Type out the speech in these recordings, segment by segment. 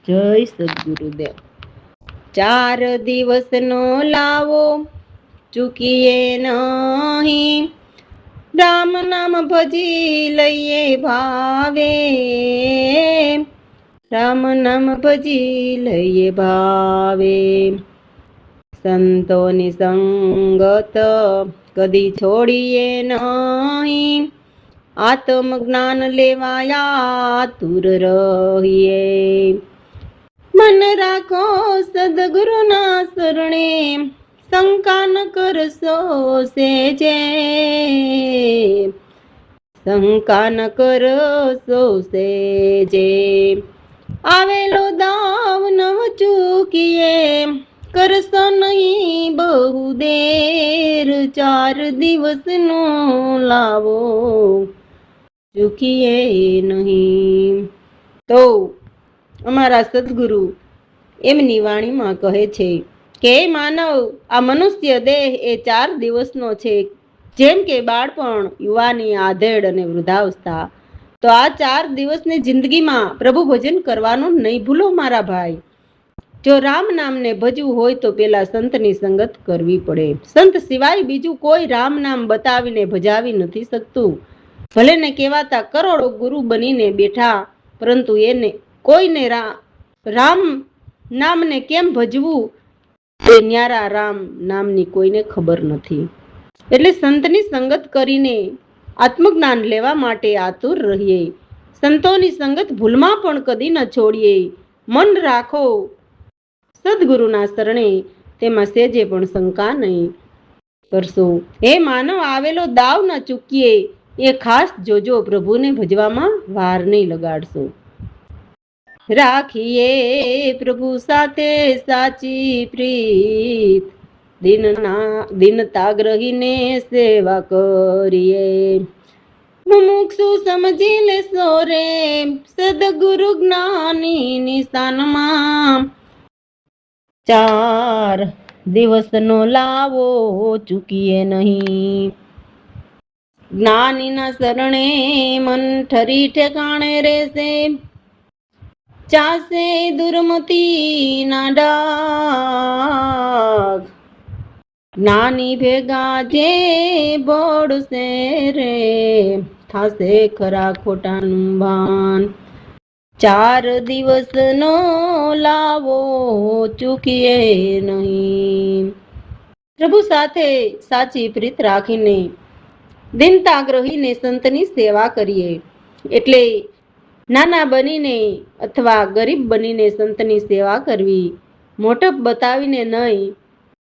જય સદગુરુદેવ। 4 દિવસનો લાવો ચૂકીએ નહીં, રામ નામ ભજી લઈએ ભાવે, રામ નામ ભજી લઈએ ભાવે। સંતોની સંગત કદી છોડીએ નહીં, આત્મ જ્ઞાન લેવાયા તુર રહીએ। મન રાખો સદગુરુના શરણે, શંકા ન કરશો સેજે, શંકા ન કરશો સેજે। આવેલો દાવ નવ ચૂકીએ, કરશો નહીં બહુ દેર, 4 દિવસનો લાવો ચૂકીએ નહીં। તો અમારા સદગુરુ એમની વાણીમાં કહે છે કે માનવ, આ મનુષ્ય દેહ એ 4 દિવસનો છે, જેમ કે બાળપણ, યુવાની, આધેડ અને વૃદ્ધાવસ્થા। તો આ 4 દિવસની જિંદગીમાં પ્રભુ ભજન કરવાનું નહીં ભૂલો મારા ભાઈ। જો રામ નામને ભજવું હોય તો પેલા સંતની સંગત કરવી પડે। સંત સિવાય બીજું કોઈ રામ નામ બતાવીને ભજાવી નથી શકતું। ભલે ને કહેવાતા કરોડો ગુરુ બનીને બેઠા, પરંતુ એને કોઈને રામ નામને કેમ ભજવું તે ન્યારા રામ નામની કોઈને ખબર નથી। એટલે સંતની સંગત કરીને આત્મજ્ઞાન લેવા માટે આતુર રહીએ। સંતોની સંગત ભૂલમાં પણ કદી ન છોડીએ। મન રાખો સદગુરુના શરણે, તેમાં સેજે પણ શંકા નહીં કરશો। હે માનવ, આવેલો દાવ ન ચૂકીએ, એ ખાસ જોજો, પ્રભુને ભજવામાં વાર નહીં લગાડશો। રાખીએ પ્રભુ સાથે સાચી પ્રીત, દિનતા ગ્રહીને સેવા કરીએ। મુમુક્ષુ સમજી લેશો રે સદગુરુ જ્ઞાની નિશાનમાં, 4 દિવસનો લાવો ચૂકીએ નહીં। જ્ઞાનીના શરણે મન ઠરી ઠેકાણે રહેશે, ચાસે દુર્મતી ના ડાગ। જ્ઞાની ભેગા જે બોડશે રે, થાશે ખરા ખોટાનું ભાન। 4 દિવસનો લાવો ચૂકીએ નહીં। પ્રભુ સાથે સાચી પ્રીત રાખીને દિનતા ગ્રહીને સંતની સેવા કરીએ। એટલે નાના બનીને અથવા ગરીબ બનીને સંતની સેવા કરવી, મોટપ બતાવીને નહીં।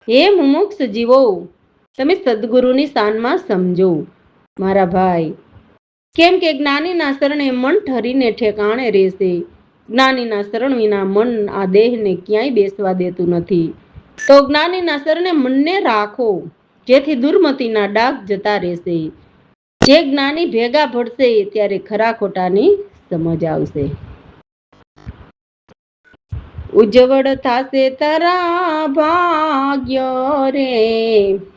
હે મુમુક્ષ જીવો, તમે સદગુરુની શાનમાં સમજો મારા ભાઈ। કેમ કે જ્ઞાનીના શરણે મન ઠરીને ઠેકાણે રહેશે। જ્ઞાનીના શરણ વિના મન આ દેહને ક્યાંય બેસવા દેતું નથી। તો જ્ઞાનીના શરણે મનને રાખો, જેથી દુર્મતીના ડાઘ જતા રહેશે। જે જ્ઞાની ભેગા ભળશે ત્યારે ખરા ખોટાની સમજ આવશે। ઉજ્જવળ થાશે તારા ભાગ્ય રે,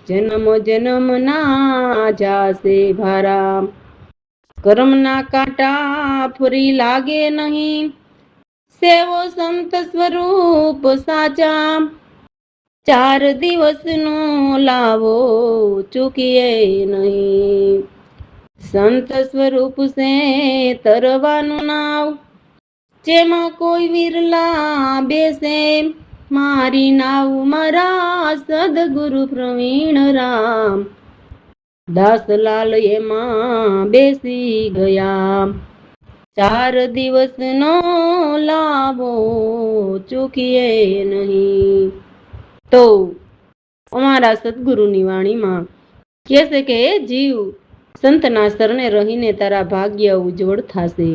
જન્મ જન્મ ના જાશે ભારા। કર્મના કાંટા ફરી લાગે નહીં, સેવો સંત સ્વરૂપ સાચા। 4 દિવસનો લાવો ચૂકીએ નહીં। સંત સ્વરૂપ સે તરવાનું નાવ, જેમાં કોઈ વિરલા બેસે। મારી નાવ મારા સદગુરુ પ્રવીણ રામ, દાસલાલ એમાં બેસી ગયા। 4 દિવસનો લાવો ચૂકીએ નહીં। તો અમારા સદગુરુની વાણીમાં કહે છે કે એ જીવ, સંતના શરણે રહીને તારા ભાગ્ય ઉજ્જવળ થશે।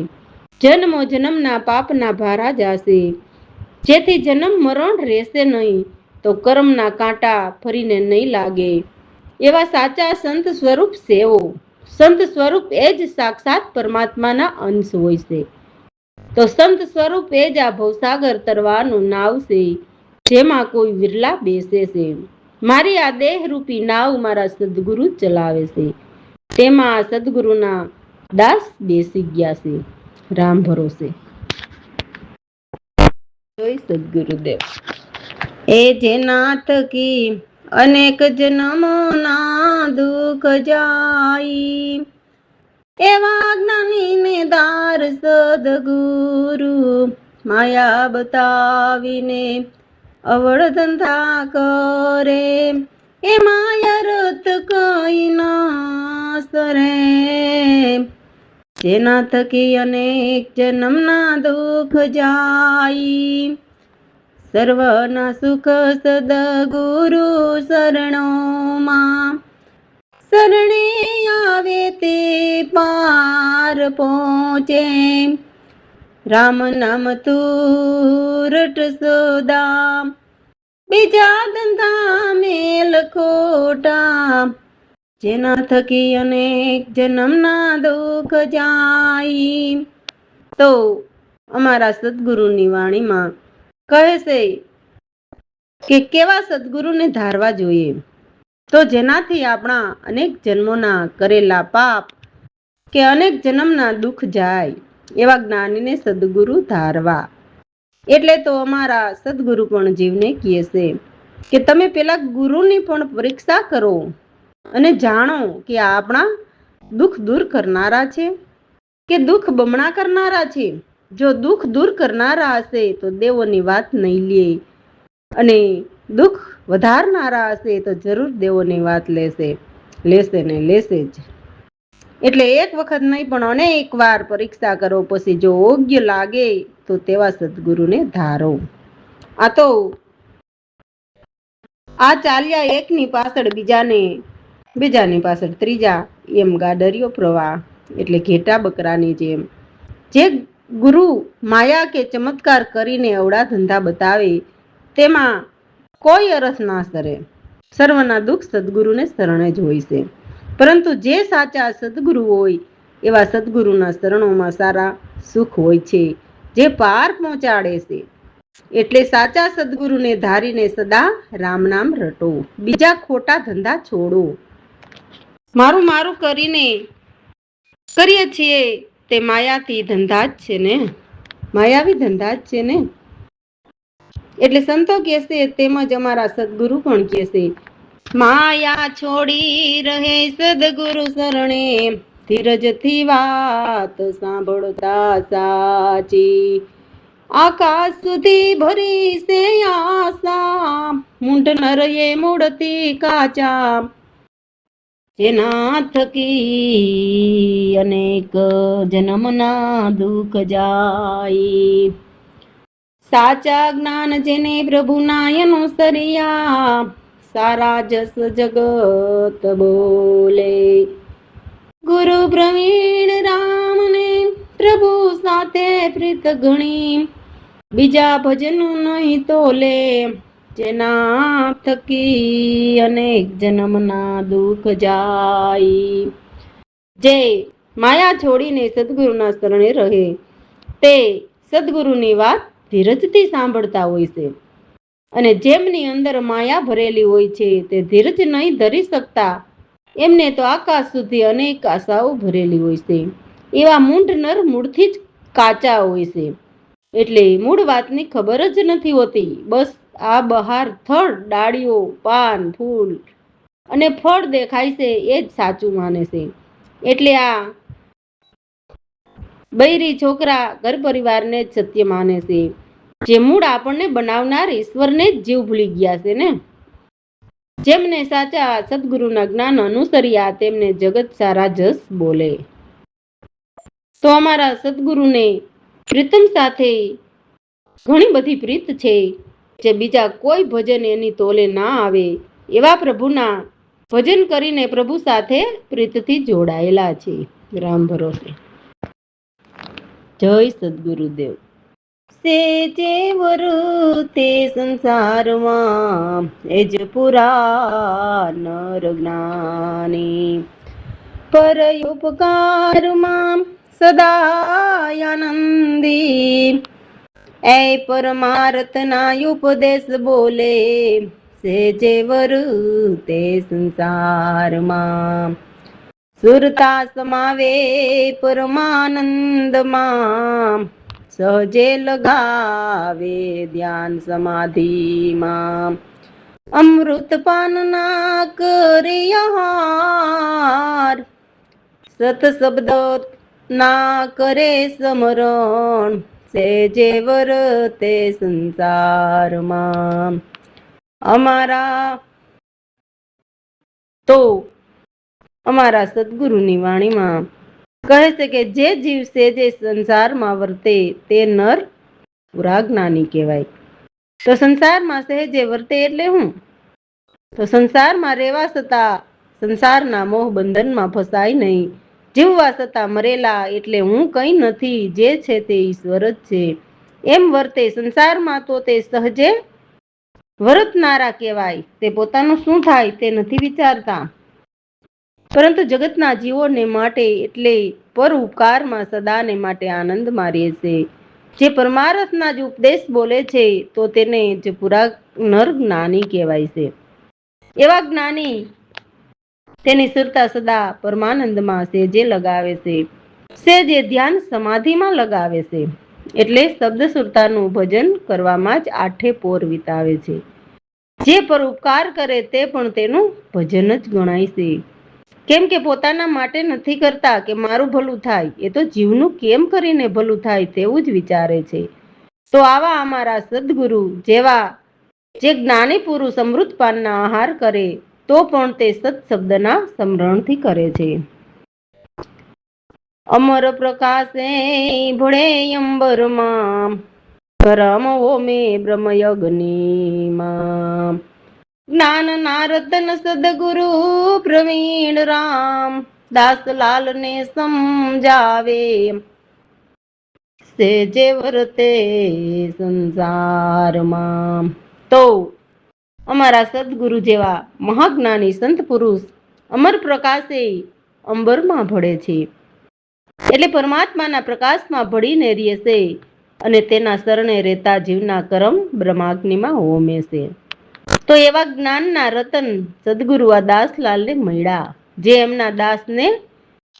જન્મો જન્મના પાપના ભારા જાશે। જેથી જન્મ મરણ રહેશે નહીં, તો કર્મના કાંટા ફરીને નહીં લાગે। એવા સાચા સંત સ્વરૂપ સેવો। સંત સ્વરૂપ એ જ સાક્ષાત પરમાત્માના અંશ હોય છે। તો સંત સ્વરૂપ એ જ આ ભવસાગર તરવાનું નાવ છે, જેમાં કોઈ વિરલા બેસે છે। મારી આ દેહરૂપી નાવ મારા સદગુરુ ચલાવે છે, તેમાં આ સદગુરુના દાસ બેસી ગયા છે। રામ ભરોસે। જય સદગુરુદેવ. એ જેના થકી અનેક જન્મોના દુઃખ જાય, એવા જ્ઞાનીને દાર સદગુરુ માયા બતાવીને અવળ ધંધા કરે. એ માયા રત કઈ ના સરે, જેના થકી અનેક જન્મના દુઃખ જાય. સર્વના સુખ સદગુરુ શરણોમાં, શરણે આવે તે પાર પહોંચે. રામ નામ તુરટ સોદા, બીજા ધંધા મેલ ખોટા, જેના થકી અનેક જન્મના દુઃખ જાય. તો અમારા સદગુરુની વાણીમાં કહે છે કે કેવા સદગુરુને ધારવા જોઈએ, તો જેનાથી આપણા અનેક જન્મોના કરેલા પાપ કે અનેક જન્મના દુઃખ જાય, એવા જ્ઞાનીને સદગુરુ ધારવા. એટલે તો અમારા સદગુરુ પણ જીવને કહે છે કે તમે પેલા ગુરુની પણ પરીક્ષા કરો અને જાણો કે આપણા દુઃખ દૂર કરનારા છે કે દુઃખ બમણા કરનારા છે. જો દુઃખ દૂર કરનારા હશે તો દેવોની વાત નહીં લે, અને દુઃખ વધારનારા હશે તો જરૂર દેવોની વાત લેશે ને લેશે જ. એટલે એક વખત નહીં પણ અનેક વાર પરીક્ષા કરો, પછી જો યોગ્ય લાગે તો તેવા સદગુરુને ધારો. આ તો આ ચાલ્યા એકની પાછળ બીજાની પાછળ ત્રીજા, એમ ગાડરિયો પ્રવાહ, એટલે ઘેટા બકરાની જેમ. જે ગુરુ માયા કે ચમત્કાર કરીને અવળા ધંધા બતાવે તેમાં કોઈ અરસ ના સરે. સર્વના દુઃખ સદગુરુને શરણે જ હોય છે. પરંતુ જે સાચા સદગુરુ હોય એવા સદગુરુના શરણોમાં સારા સુખ હોય છે, જે પાર પહોંચાડે છે. એટલે સાચા સદગુરુને ધારીને સદા રામ નામ રટો, બીજા ખોટા ધંધા છોડો. મારું મારું કરીને કરીએ છીએ તે માયાથી ધંધા જ છે ને, માયાવી ધંધા જ છે ને. એટલે સંતો કહેશે, તેમજ અમારા સદગુરુ પણ કહેશે, માયા છોડી રહે સદગુરુ શરણે, ધીરજથી વાત સાંભળતા સાચી. આકાશ સુધી ભરી છે આશા, મૂંઢ નરયે મૂળથી કાચા, જેના થકી અનેક જન્મના દુઃખ જાય. સાચા જ્ઞાન જેને પ્રભુના અનુસર્યા, સારા જસ જગત બોલે. ગુરુ પ્રવીણ રામને પ્રભુ સાથે પ્રીત ઘણી, બીજા ભજન નહીં તોલે, જેના થકી અનેક જન્મના દુઃખ જાય. જે માયા છોડીને સદગુરુના શરણે રહે તે સદગુરુની વાત ધીરજથી સાંભળતા હોય છે, અને જેમની અંદર માયા ભરેલી હોય છે તે ધીરજ નહીં ધરી શકતા, એમને તો આકાશ સુધી અનેક આશાઓ ભરેલી હોય છે. એવા મૂંઢ નર મૂળથી જ કાચા હોય છે, એટલે મૂળ વાતની ખબર જ નથી હોતી. બસ આ બહાર થડ, ડાળીઓ, પાન, ફૂલ અને ફળ દેખાય છે એ જ સાચું માને છે. એટલે આ બૈરી છોકરા ઘર પરિવારને જ સત્ય માને છે, જે મૂળ આપણને બનાવનાર ઈશ્વરને જ જીવ ભૂલી ગયા છે ને. જેમને સાચા સદગુરુના જ્ઞાન અનુસર્યા તેમને જગત સારા જસ બોલે. તો અમારા સદગુરુને પ્રીતમ સાથે ઘણી બધી પ્રીત છે, જે બીજા કોઈ ભજન એની તોલે ના આવે. એવા પ્રભુના ભજન કરીને પ્રભુ સાથે પ્રીતથી જોડાયેલા છે. રામ ભરોસે. જય સદગુરુદેવ. સેજે વરુતે સંસારમાં એ જ પુરા નર જ્ઞાની, પર ઉપકારમાં સદા આનંદી. એ પરમાર્થના ઉપદેશ બોલે, સેજે વરુતે સંસારમાં, સુરતા સમાવે પરમાનંદમાં. સહજે લગાવે ધ્યાન સમાધિમાં અમૃતપાન ના કરે આહાર સત શબ્દ ના કરે સ્મરણ સેજે વર્તે સંસારમાં અમારા સદગુરુની વાણીમાં કહે છે કે જે જીવ સેજે સંસારમાં વર્તે તે નર પૂરા જ્ઞાની કહેવાય. તો સંસારમાં સહેજે વર્તે એટલે હું? તો સંસારમાં રહેવા છતાં સંસારના મોહ બંધનમાં ફસાય નહીં, જીવવા છતાં મરેલા એટલે હું કંઈ નથી, જે છે તે ઈશ્વર જ છે એમ વર્તે સંસારમાં તો તે સહજે વર્તનારા કહેવાય. તે પોતાનું શું થાય તે નથી વિચારતા, પરંતુ જગતના જીવોને માટે એટલે પર ઉપકારમાં સદાને માટે આનંદમાં રહે છે. જે પરમાર્થના જ ઉપદેશ બોલે છે તો તેને જ પૂરા નર જ્ઞાની કહેવાય છે. એવા જ્ઞાની તેની સુરતા સદા પરમાનંદમાં સેજે લગાવે છે, સેજે ધ્યાન સમાધિમાં લગાવે છે. એટલે શબ્દ સુરતાનું ભજન કરવામાં જ આઠે પોર વિતાવે છે. જે પર ઉપકાર કરે તે પણ તેનું ભજન જ ગણાય છે. કેમ કે પોતાના માટે નથી કરતા કે મારું ભલું થાય, એ તો જીવનું કેમ કરીને ભલું થાય તેવું જ વિચારે છે. તો આવા અમારા સદગુરુ જેવા જે જ્ઞાની પુરુષ અમૃતપાનના આહાર કરે તો પણ તે સત્શબ્દના સ્મરણથી કરે છે. અમર પ્રકાશે ભળે અંબરમાં કરમ ઓમે બ્રહ્મયજ્ઞમાં જ્ઞાનના રતન સદગુરુ પ્રવીણ રામ દાસલાલ ને સમજાવે સેજે વર્તે સંસારમાં. તો અમારા સદગુરુ જેવા મહાજ્ઞાની સંત પુરુષ અમર પ્રકાશે અંબરમાં ભળે છે, એટલે પરમાત્માના પ્રકાશમાં ભળીને રહે છે અને તેના શરણે રહેતા જીવના કરમ બ્રહ્માગ્નિમાં હોમે છે. તો એવા જ્ઞાનના રતન સદગુરુ આ દાસલાલને મળ્યા, જે એમના દાસને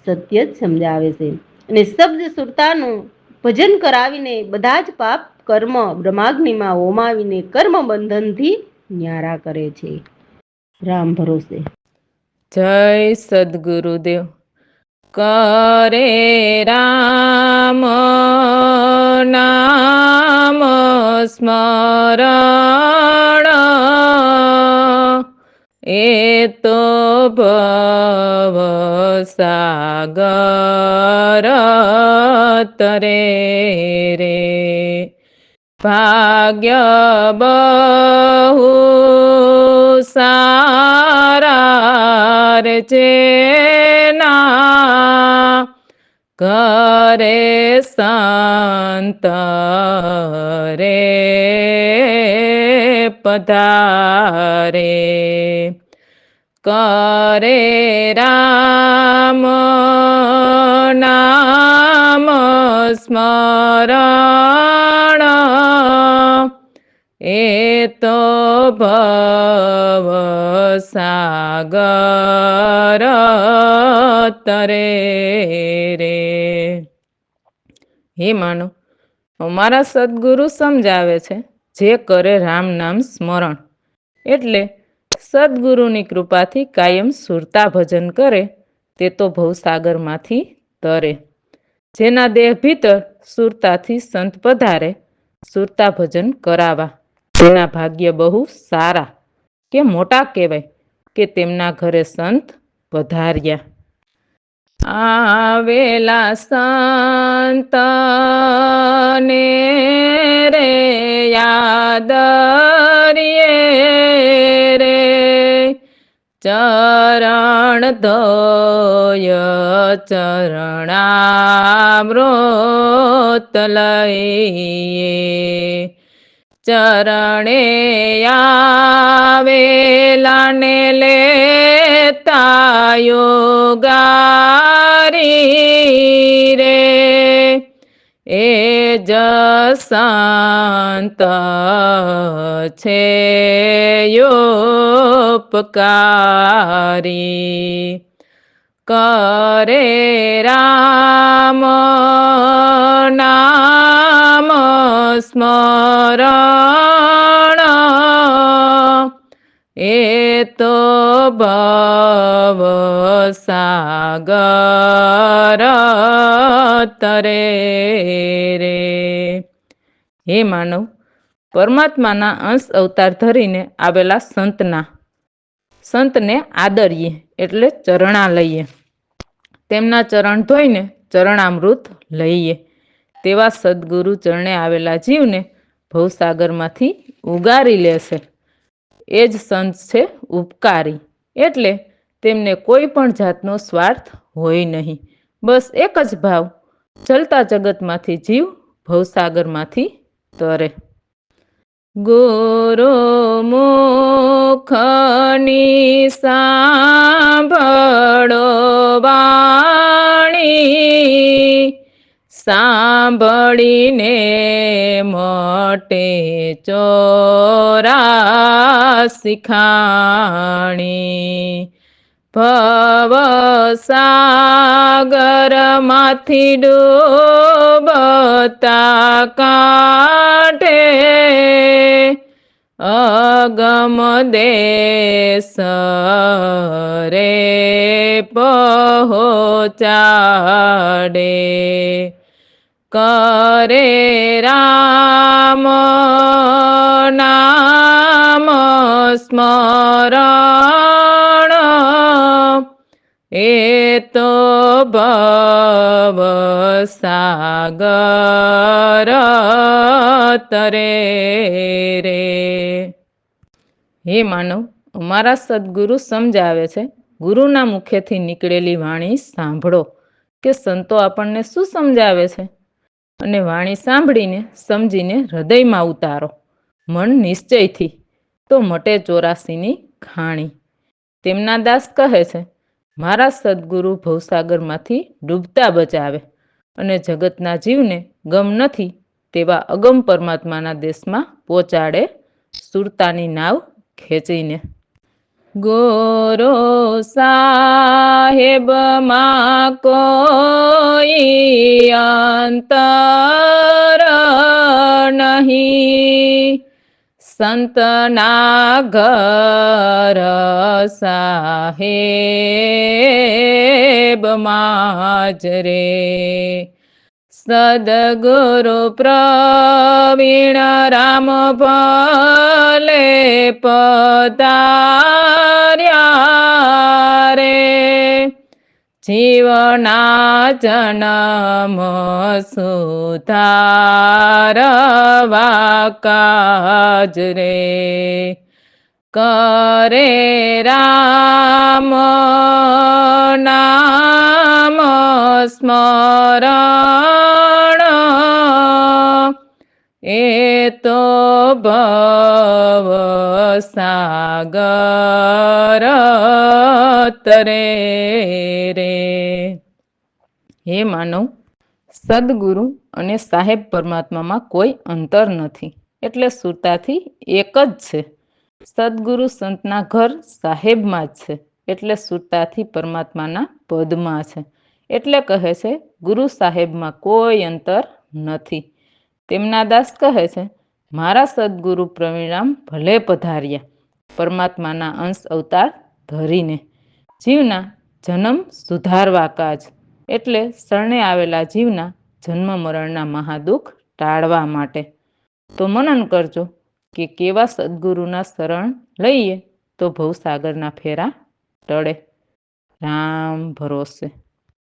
સત્ય જ સમજાવે છે અને શબ્દ સુરતાનું ભજન કરાવીને બધા જ પાપ કર્મ બ્રહ્માગ્નિમાં હોમાવીને કર્મ બંધનથી ન્યારા કરે છે. રામ ભરોસે. જય સદગુરુદેવ. કરે રામ નામ સ્મરણ એ તો ભવ સાગર તરે રે ભાગ્ય બહુ સારા રે જેના કરે સંત રે પધારે કરે રામ નામ સ્મરણ એ તો ભવ સાગર તરે રે. હે માનો, અમારા સદગુરુ સમજાવે છે જે કરે રામ નામ સ્મરણ એટલે સદગુરુની કૃપાથી કાયમ સુરતા ભજન કરે તે તો ભવસાગરમાંથી તરે. જેના દેહ ભીતર સુરતાથી સંત પધારે સુરતા ભજન કરાવા તેના ભાગ્ય બહુ સારા કે મોટા કહેવાય કે તેમના ઘરે સંત પધાર્યા. આવેલા સંત ને રે યાદ રે ચરણ ધોય ચરણામૃત લઈએ ચરણે આવેલા ને લેતા યોગારી રે એ જ સંત છે યોપકારી કરે રામ નામ સ્મરણ એ તો ભવ સાગર તરે રે. હે માનવ, પરમાત્માના અંશ અવતાર ધરીને આવેલા સંતને આદરીએ એટલે ચરણા લઈએ, તેમના ચરણ ધોઈને ચરણામૃત લઈએ. તેવા સદગુરુ ચરણે આવેલા જીવને ભવસાગરમાંથી ઉગારી લેશે. એ જ સંત છે ઉપકારી, એટલે તેમને કોઈ પણ જાતનો સ્વાર્થ હોય નહીં. બસ એક જ ભાવ, ચલતા જગતમાંથી જીવ ભવસાગરમાંથી તરે. ગુરુ મુખની સાંભળો વાણી, સાંભળીને મોટે ચોરાસી ખાણી. ભવ સાગરમાંથી ડૂબતા કાંઠે અગમ દેશ રે પહોંચાડે. કરે રામ નામ સ્મરણ એ તો ભવ સાગર તરે રે. હે માનવ, અમારા સદગુરુ સમજાવે છે, ગુરુના મુખેથી નીકળેલી વાણી સાંભળો કે સંતો આપણને શું સમજાવે છે, અને વાણી સાંભળીને સમજીને હૃદયમાં ઉતારો મન નિશ્ચયથી, તો મટે 84ની ખાણી. તેમના દાસ કહે છે, મારા સદગુરુ ભવસાગરમાંથી ડૂબતા બચાવે અને જગતના જીવને ગમ નથી તેવા અગમ પરમાત્માના દેશમાં પહોંચાડે સુરતાની નાવ ખેંચીને. ગોરો સાહેબમાં કોઈ અંતર નહીં, સંતના ઘર સાહેબમાં જ રે. સદગુરુ પ્રવીણ રામ ભલે પધાર્યા રે, જીવના જન્મ સુધારવા કાજ રે. કરે રામ નામ સ્મરણ એ તો ભવ સાગર તરે રે. હે માનવ, સદગુરુ અને સાહેબ પરમાત્મામાં કોઈ અંતર નથી, એટલે સુરતાથી એક જ છે. સદગુરુ સંતના ઘર સાહેબમાં જ છે, એટલે સુરતાથી પરમાત્માના પદમાં છે. એટલે કહે છે, ગુરુ સાહેબમાં કોઈ અંતર નથી. તેમના દાસ કહે છે, મારા સદગુરુ પ્રવીણામ ભલે પધાર્યા પરમાત્માના અંશ અવતાર ધરીને, જીવના જન્મ સુધારવા કાજ, એટલે શરણે આવેલા જીવના જન્મ મરણના મહાદુઃખ ટાળવા માટે. તો મનન કરજો કે કેવા સદગુરુના શરણ લઈએ તો ભવસાગરના ફેરા ટળે. રામ ભરોસે.